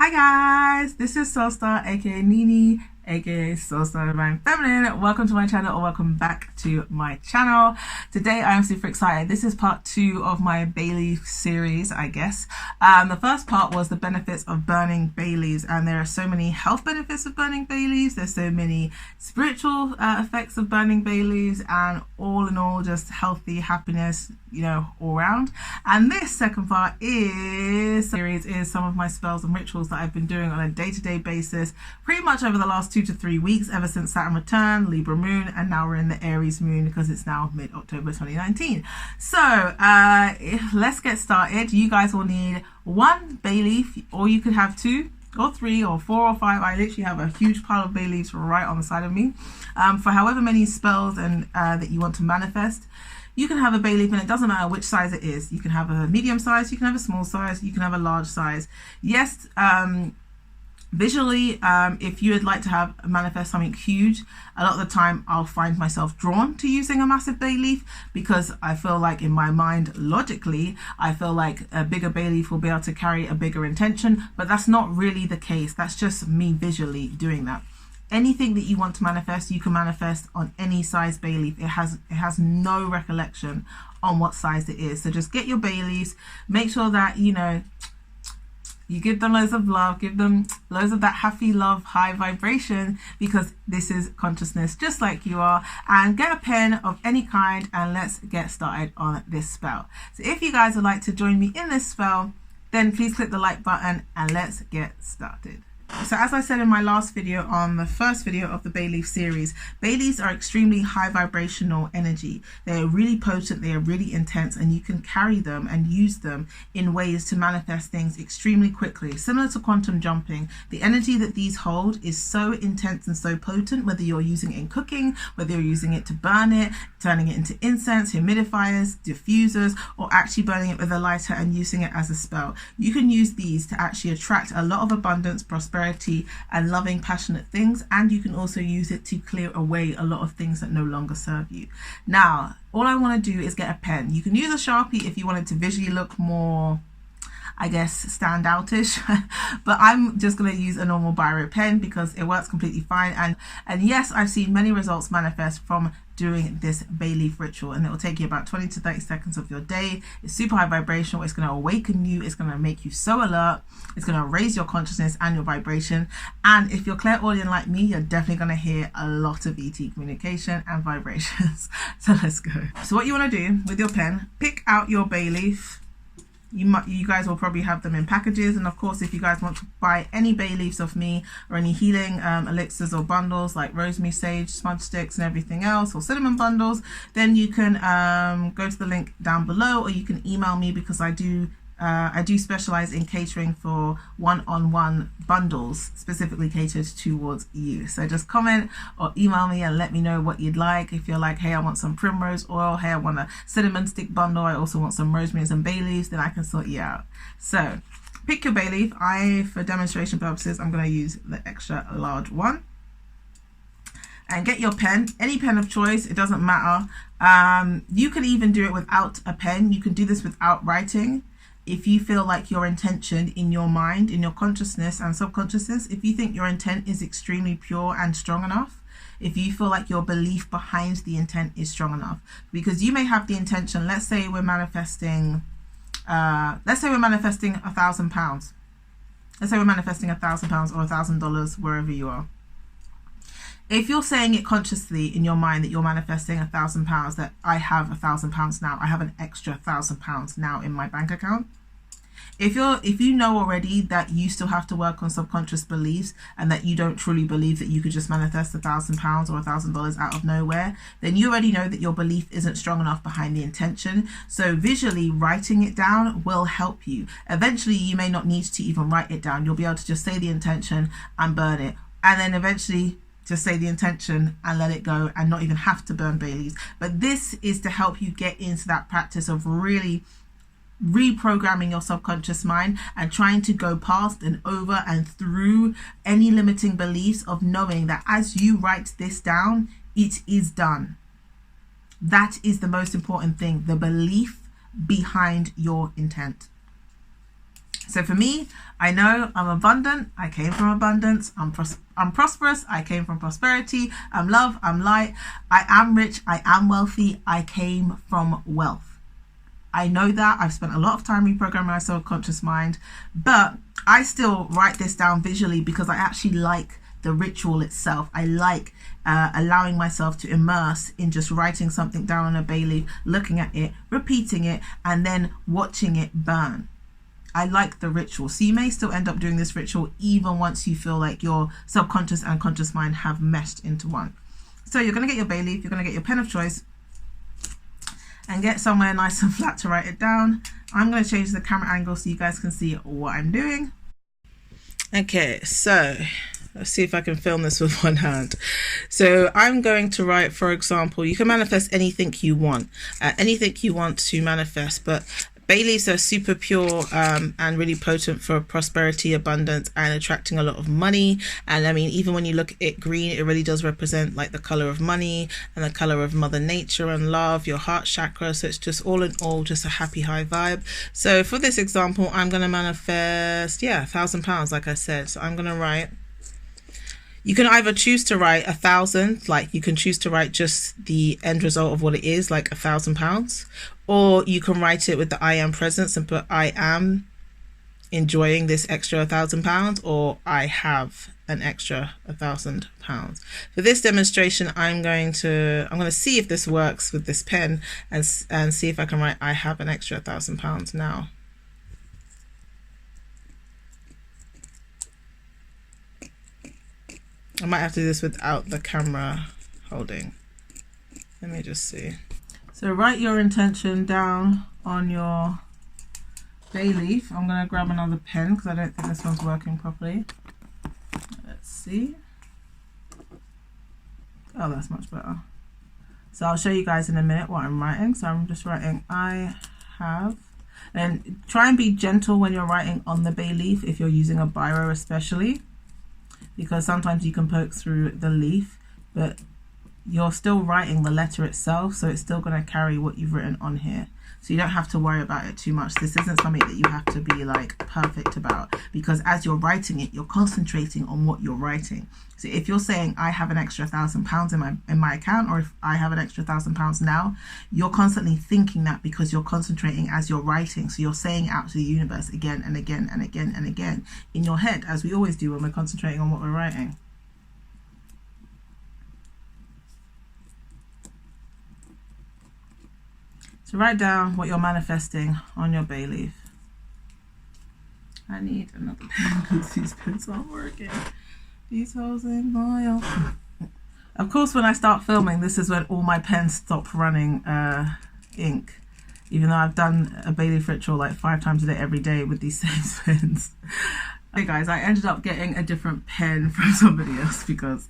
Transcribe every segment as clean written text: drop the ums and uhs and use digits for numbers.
Hi guys, this is SoulStar aka Nini aka SoulStar Divine Feminine. Welcome to my channel, or welcome back to my channel. Today I am super excited. This is part 2 of my bay leaf series, I guess. The first part was the benefits of burning bay leaves, and there are so many health benefits of burning bay leaves. There's so many spiritual effects of burning bay leaves, and all in all just healthy happiness, you know, all around. And this second part is some of my spells and rituals that I've been doing on a day-to-day basis pretty much over the last 2 to 3 weeks, ever since Saturn returned, Libra moon, and now we're in the Aries moon because it's now mid-October 2019. So let's get started. You guys will need 1 bay leaf, or you could have 2 or 3 or 4 or 5. I literally have a huge pile of bay leaves right on the side of me for however many spells and that you want to manifest. You can have a bay leaf, and it doesn't matter which size it is. You can have a medium size, you can have a small size, you can have a large size. Yes, visually, if you would like to manifest something huge, a lot of the time I'll find myself drawn to using a massive bay leaf, because I feel like in my mind, logically, I feel like a bigger bay leaf will be able to carry a bigger intention, but that's not really the case. That's just me visually doing that. Anything that you want to manifest, you can manifest on any size bay leaf. It has no recollection on what size it is. So just get your bay leaves, make sure that you give them loads of love, give them loads of that happy love, high vibration, because this is consciousness just like you are. And get a pen of any kind, and let's get started on this spell. So if you guys would like to join me in this spell, then please click the like button and let's get started. So as I said in my last video, on the first video of the bay leaf series, bay leaves are extremely high vibrational energy. They are really potent, they are really intense, and you can carry them and use them in ways to manifest things extremely quickly. Similar to quantum jumping, the energy that these hold is so intense and so potent, whether you're using it in cooking, whether you're using it to burn it, turning it into incense, humidifiers, diffusers, or actually burning it with a lighter and using it as a spell. You can use these to actually attract a lot of abundance, prosperity, and loving, passionate things, and you can also use it to clear away a lot of things that no longer serve you. Now, all I want to do is get a pen. You can use a Sharpie if you want it to visually look more, I guess, stand outish, but I'm just going to use a normal biro pen because it works completely fine. And yes, I've seen many results manifest from doing this bay leaf ritual, and it will take you about 20 to 30 seconds of your day. It's super high vibrational. It's going to awaken you. It's going to make you so alert. It's going to raise your consciousness and your vibration. And if you're clairaudient like me, you're definitely going to hear a lot of ET communication and vibrations. So let's go. So what you want to do with your pen, pick out your bay leaf. You guys will probably have them in packages, and of course, if you guys want to buy any bay leaves of me or any healing elixirs or bundles like rosemary, sage, smudge sticks, and everything else, or cinnamon bundles, then you can go to the link down below, or you can email me, because I do specialize in catering for one-on-one bundles specifically catered towards you. So just comment or email me and let me know what you'd like. If you're like, hey, I want some primrose oil, hey, I want a cinnamon stick bundle, I also want some rosemary and bay leaves, then I can sort you out. So pick your bay leaf. For demonstration purposes, I'm going to use the extra large one. And get your pen, any pen of choice, it doesn't matter. You can even do it without a pen. You can do this without writing. If you feel like your intention in your mind, in your consciousness and subconsciousness, if you think your intent is extremely pure and strong enough, if you feel like your belief behind the intent is strong enough, because you may have the intention, let's say we're manifesting £1,000. Let's say we're manifesting £1,000 or $1,000 wherever you are. If you're saying it consciously in your mind that you're manifesting £1,000, that I have £1,000 now, I have an extra £1,000 now in my bank account. If you know already that you still have to work on subconscious beliefs, and that you don't truly believe that you could just manifest £1,000 or $1,000 out of nowhere, then you already know that your belief isn't strong enough behind the intention. So visually writing it down will help you. Eventually, you may not need to even write it down. You'll be able to just say the intention and burn it, and then eventually just say the intention and let it go and not even have to burn bay leaves. But this is to help you get into that practice of really reprogramming your subconscious mind and trying to go past and over and through any limiting beliefs, of knowing that as you write this down, it is done. That is the most important thing, the belief behind your intent. So for me, I know I'm abundant. I came from abundance. I'm prosperous. I came from prosperity. I'm love. I'm light. I am rich. I am wealthy. I came from wealth. I know that. I've spent a lot of time reprogramming my subconscious mind, but I still write this down visually because I actually like the ritual itself. I like allowing myself to immerse in just writing something down on a bay leaf, looking at it, repeating it, and then watching it burn. I like the ritual. So you may still end up doing this ritual even once you feel like your subconscious and conscious mind have meshed into one. So you're going to get your bay leaf, you're going to get your pen of choice, and get somewhere nice and flat to write it down. I'm going to change the camera angle so you guys can see what I'm doing. Okay, so let's see if I can film this with one hand. So I'm going to write, for example, you can manifest anything you want to manifest, but bay leaves are super pure and really potent for prosperity, abundance, and attracting a lot of money. And I mean, even when you look at it green, it really does represent like the color of money and the color of Mother Nature and love, your heart chakra. So it's just all in all, just a happy high vibe. So for this example, I'm going to manifest, £1,000, like I said. So I'm going to write, you can either choose to write 1,000, like you can choose to write just the end result of what it is, like £1,000, or you can write it with the I am presence and put I am enjoying this extra £1,000, or I have an extra £1,000. For this demonstration, I'm going to see if this works with this pen and see if I can write I have an extra £1,000 now. I might have to do this without the camera holding. Let me just see. So write your intention down on your bay leaf. I'm going to grab another pen because I don't think this one's working properly. Let's see. Oh, that's much better. So I'll show you guys in a minute what I'm writing. So I'm just writing I have. And try and be gentle when you're writing on the bay leaf if you're using a biro especially, because sometimes you can poke through the leaf, but you're still writing the letter itself, so it's still going to carry what you've written on here. So you don't have to worry about it too much. This isn't something that you have to be like perfect about, because as you're writing it, you're concentrating on what you're writing. So if you're saying I have an extra £1,000 in my account, or if I have an extra £1,000 now, you're constantly thinking that because you're concentrating as you're writing. So you're saying it out to the universe again and again and again and again in your head, as we always do when we're concentrating on what we're writing. So write down what you're manifesting on your bay leaf. I need another pen because these pens aren't working. These holes in my own. Of course, when I start filming, this is when all my pens stop running ink. Even though I've done a bay leaf ritual like 5 times a day every day with these same pens. Hey guys, I ended up getting a different pen from somebody else because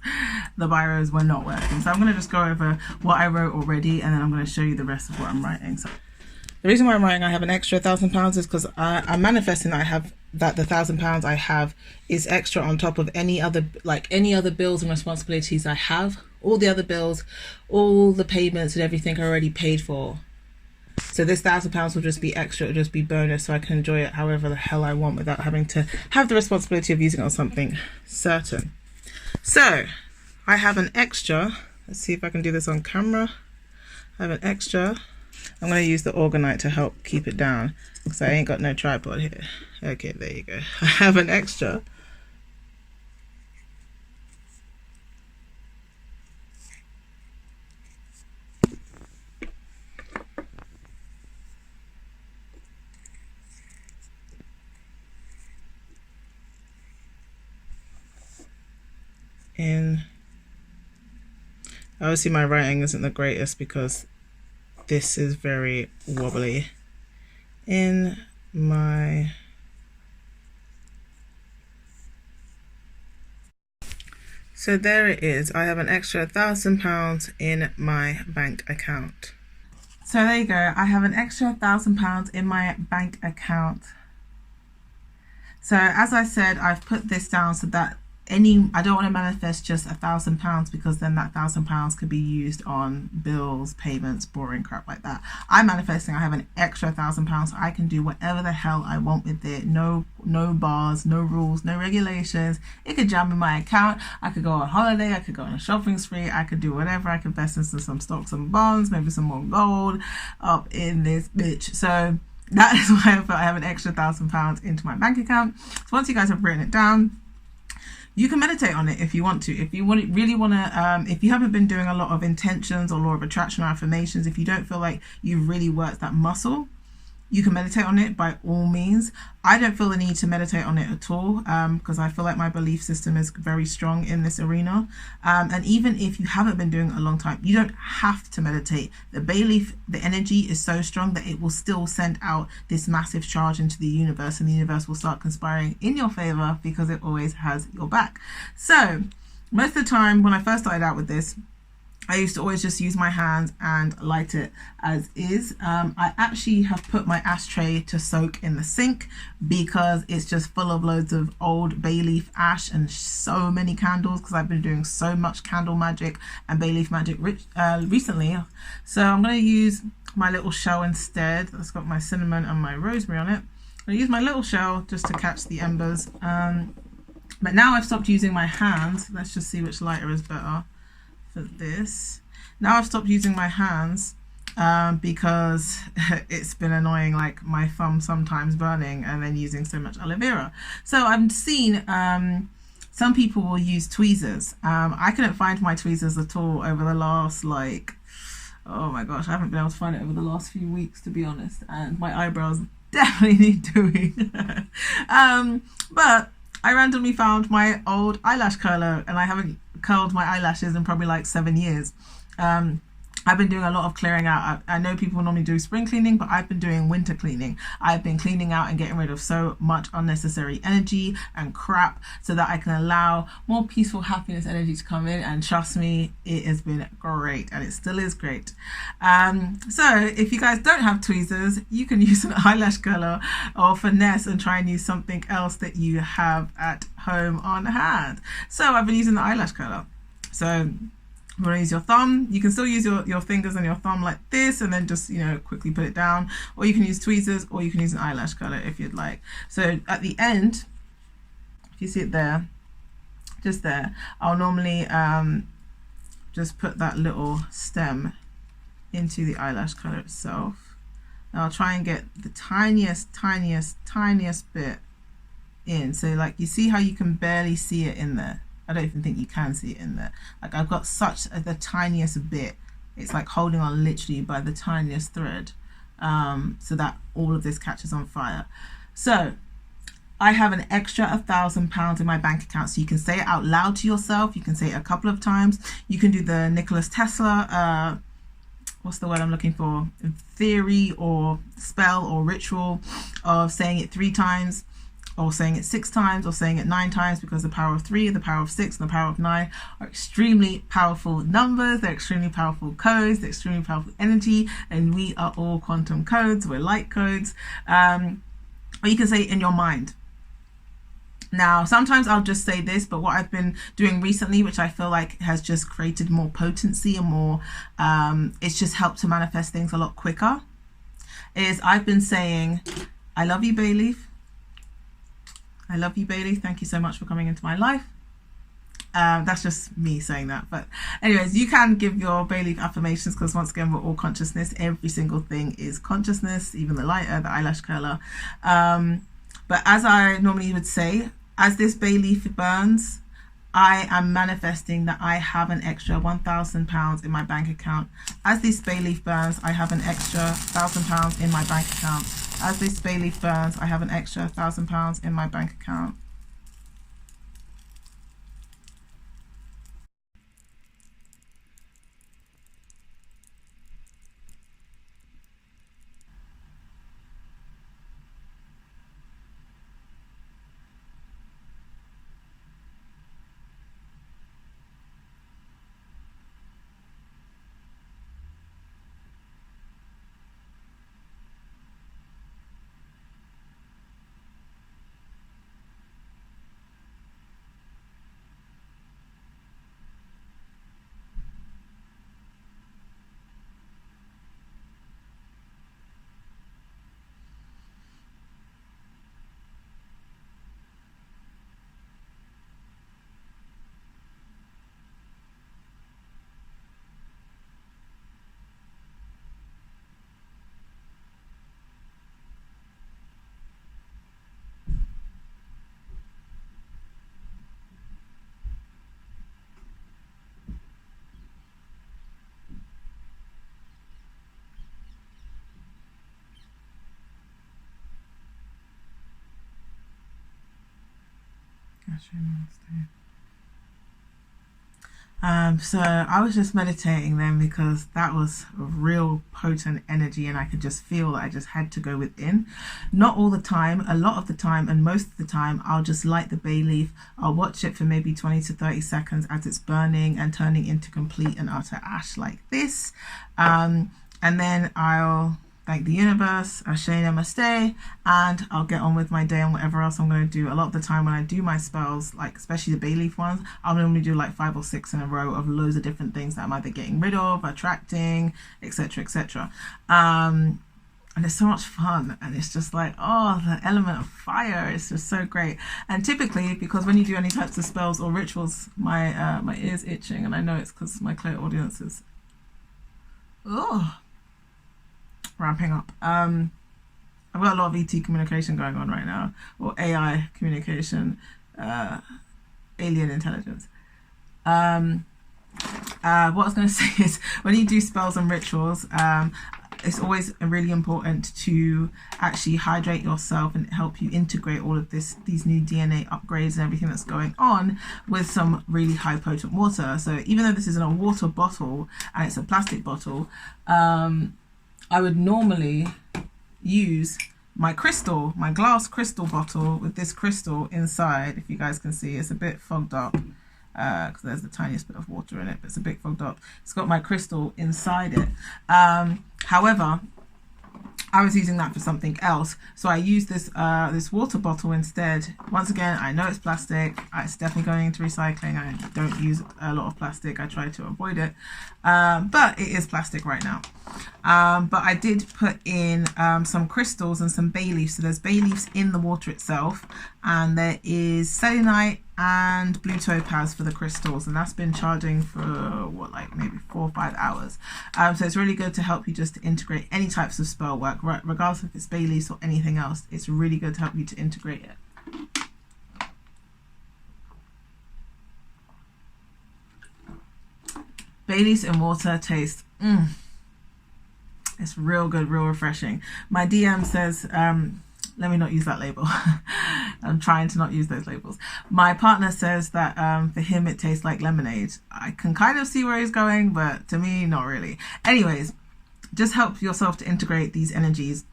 the biros were not working. So I'm going to just go over what I wrote already, and then I'm going to show you the rest of what I'm writing. So the reason why I'm writing I have an extra £1,000 is because I'm manifesting that I have that the £1,000 I have is extra on top of any other bills and responsibilities I have. All the other bills, all the payments and everything are already paid for. So this £1,000 will just be extra, it'll just be bonus, so I can enjoy it however the hell I want without having to have the responsibility of using it on something certain. So I have an extra, let's see if I can do this on camera. I have an extra. I'm going to use the orgonite to help keep it down because I ain't got no tripod here. Okay, there you go. I have an extra. Obviously my writing isn't the greatest because this is very wobbly. In my so there it is. I have an extra £1,000 in my bank account. So there you go. I have an extra £1,000 in my bank account. So as I said, I've put this down so that I don't want to manifest just £1,000 because then that £1,000 could be used on bills, payments, boring crap like that. I'm manifesting I have an extra £1,000. I can do whatever the hell I want with it. No bars, no rules, no regulations. It could jam in my account. I could go on holiday. I could go on a shopping spree. I could do whatever. I could invest into some stocks and bonds, maybe some more gold up in this bitch. So that is why I felt I have an extra £1,000 into my bank account. So once you guys have written it down, you can meditate on it if you want to. If you really want to, if you haven't been doing a lot of intentions or law of attraction or affirmations, if you don't feel like you've really worked that muscle, you can meditate on it by all means. I don't feel the need to meditate on it at all because I feel like my belief system is very strong in this arena. And even if you haven't been doing it a long time, you don't have to meditate. The bay leaf, the energy is so strong that it will still send out this massive charge into the universe, and the universe will start conspiring in your favor because it always has your back. So most of the time when I first started out with this, I used to always just use my hands and light it as is. I actually have put my ashtray to soak in the sink because it's just full of loads of old bay leaf ash and so many candles, because I've been doing so much candle magic and bay leaf magic recently. So I'm going to use my little shell instead. That's got my cinnamon and my rosemary on it. I'm going to use my little shell just to catch the embers. But now I've stopped using my hands. Let's just see which lighter is better. This now I've stopped using my hands because it's been annoying, like my thumb sometimes burning and then using so much aloe vera. So I've seen some people will use tweezers. I couldn't find my tweezers at all over the last, like, oh my gosh, I haven't been able to find it over the last few weeks, to be honest, and my eyebrows definitely need doing. But I randomly found my old eyelash curler, and I haven't curled my eyelashes in probably like 7 years. I've been doing a lot of clearing out. I know people normally do spring cleaning, but I've been doing winter cleaning. I've been cleaning out and getting rid of so much unnecessary energy and crap so that I can allow more peaceful happiness energy to come in. And trust me, it has been great, and it still is great. So if you guys don't have tweezers, you can use an eyelash curler or finesse and try and use something else that you have at home on hand. So I've been using the eyelash curler. So you want to use your thumb. You can still use your fingers and your thumb like this, and then just, quickly put it down. Or you can use tweezers, or you can use an eyelash curler if you'd like. So at the end, if you see it there, just there, I'll normally just put that little stem into the eyelash curler itself. And I'll try and get the tiniest bit in. So like, you see how you can barely see it in there? I don't even think you can see it in there. Like, I've got the tiniest bit. It's like holding on literally by the tiniest thread, so that all of this catches on fire. So I have an extra £1,000 in my bank account. So you can say it out loud to yourself. You can say it a couple of times. You can do the Nicholas Tesla, what's the word I'm looking for? Theory or spell or ritual of saying it 3 times. Or saying it 6 times, or saying it 9 times, because the power of 3, the power of 6, and the power of 9 are extremely powerful numbers. They're extremely powerful codes. They're extremely powerful energy, and we are all quantum codes. We're light codes. Or you can say it in your mind. Now, sometimes I'll just say this, but what I've been doing recently, which I feel like has just created more potency and more, it's just helped to manifest things a lot quicker, is I've been saying, I love you, bay leaf. I love you, Bailey. Thank you so much for coming into my life. That's just me saying that. But anyways, you can give your bay leaf affirmations, because once again, we're all consciousness. Every single thing is consciousness, even the lighter, the eyelash curler. But as I normally would say, as this bay leaf burns, I am manifesting that I have an extra £1,000 in my bank account. As this bay leaf burns, I have an extra £1,000 in my bank account. As this bay leaf burns, I have an extra £1,000 in my bank account. So I was just meditating then because that was a real potent energy, and I could just feel that I just had to go within. Not all the time, a lot of the time, and most of the time I'll just light the bay leaf. I'll watch it for maybe 20 to 30 seconds as it's burning and turning into complete and utter ash like this. And then I'll thank the universe, Ashe Namaste, and I'll get on with my day and whatever else I'm going to do. A lot of the time when I do my spells, like especially the bay leaf ones, I'll normally do like 5 or 6 in a row of loads of different things that I'm either getting rid of, attracting, etc., etc. And it's so much fun, and it's just like, oh, the element of fire is just so great. And typically, because when you do any types of spells or rituals, my ear's itching, and I know it's because my clairaudience is ramping up. I've got a lot of ET communication going on right now, or AI communication, alien intelligence. What I was going to say is, when you do spells and rituals, it's always really important to actually hydrate yourself and help you integrate all of these new DNA upgrades and everything that's going on with some really high potent water. So even though this isn't a water bottle and it's a plastic bottle, I would normally use my glass crystal bottle with this crystal inside. If you guys can see, it's a bit fogged up because there's the tiniest bit of water in it, but it's a bit fogged up. It's got my crystal inside it. However, I was using that for something else, so I used this water bottle instead. Once again, I know it's plastic. It's definitely going into recycling. I don't use a lot of plastic. I try to avoid it, but it is plastic right now. But I did put in some crystals and some bay leaves. So there's bay leaves in the water itself, and there is selenite and blue topaz for the crystals, and that's been charging for what, like maybe 4 or 5 hours. So it's really good to help you just to integrate any types of spell work, regardless if it's bay leaves or anything else. It's really good to help you to integrate it. Bay leaves in water taste it's real good, real refreshing. My DM says let me not use that label. I'm trying to not use those labels. My partner says that for him it tastes like lemonade. I can kind of see where he's going, but to me, not really. Anyways, just help yourself to integrate these energies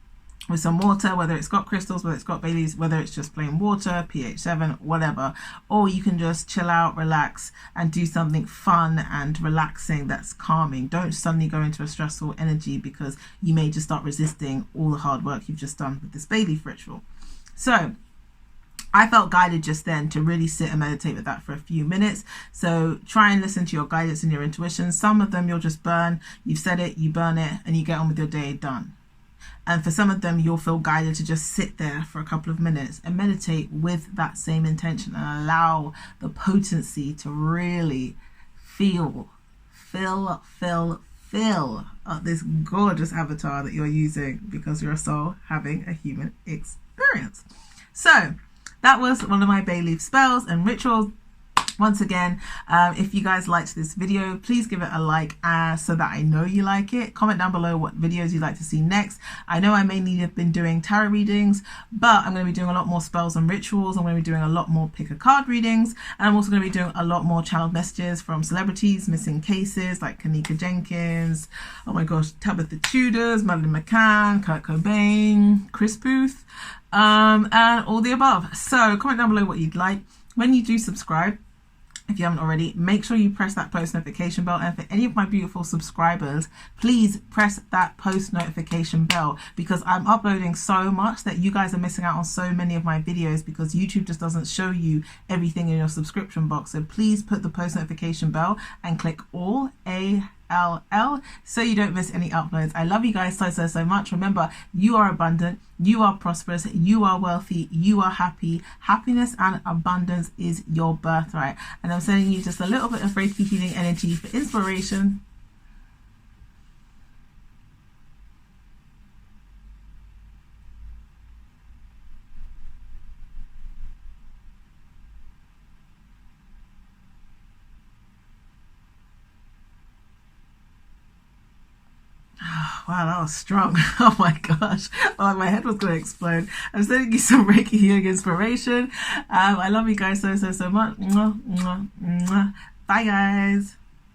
with some water, whether it's got crystals, whether it's got bay leaves, whether it's just plain water, pH 7, whatever. Or you can just chill out, relax, and do something fun and relaxing that's calming. Don't suddenly go into a stressful energy, because you may just start resisting all the hard work you've just done with this bay leaf ritual. So I felt guided just then to really sit and meditate with that for a few minutes. So try and listen to your guidance and your intuition. Some of them you'll just burn. You've said it, you burn it, and you get on with your day, done. And for some of them, you'll feel guided to just sit there for a couple of minutes and meditate with that same intention, and allow the potency to really fill this gorgeous avatar that you're using, because you're a soul having a human experience. So that was one of my bay leaf spells and rituals. Once again, if you guys liked this video, please give it a like so that I know you like it. Comment down below what videos you'd like to see next. I know I mainly have been doing tarot readings, but I'm going to be doing a lot more spells and rituals. I'm going to be doing a lot more pick a card readings, and I'm also going to be doing a lot more channeled messages from celebrities, missing cases like Kanika Jenkins, oh my gosh, Tabitha Tudors, Madeline McCann, Kurt Cobain, Chris Booth, and all the above. So comment down below what you'd like. When you do subscribe, if you haven't already, make sure you press that post notification bell. And for any of my beautiful subscribers, please press that post notification bell, because I'm uploading so much that you guys are missing out on so many of my videos, because YouTube just doesn't show you everything in your subscription box. So please put the post notification bell and click all, ALL, so you don't miss any uploads. I love you guys so much. Remember, you are abundant, you are prosperous, you are wealthy, you are happy. Happiness and abundance is your birthright. And I'm sending you just a little bit of Reiki healing energy for inspiration. Oh Wow, that was strong. Oh my gosh. Oh, my head was going to explode. I'm sending you some Reiki healing inspiration. I love you guys so much. Mwah, mwah, mwah. Bye, guys.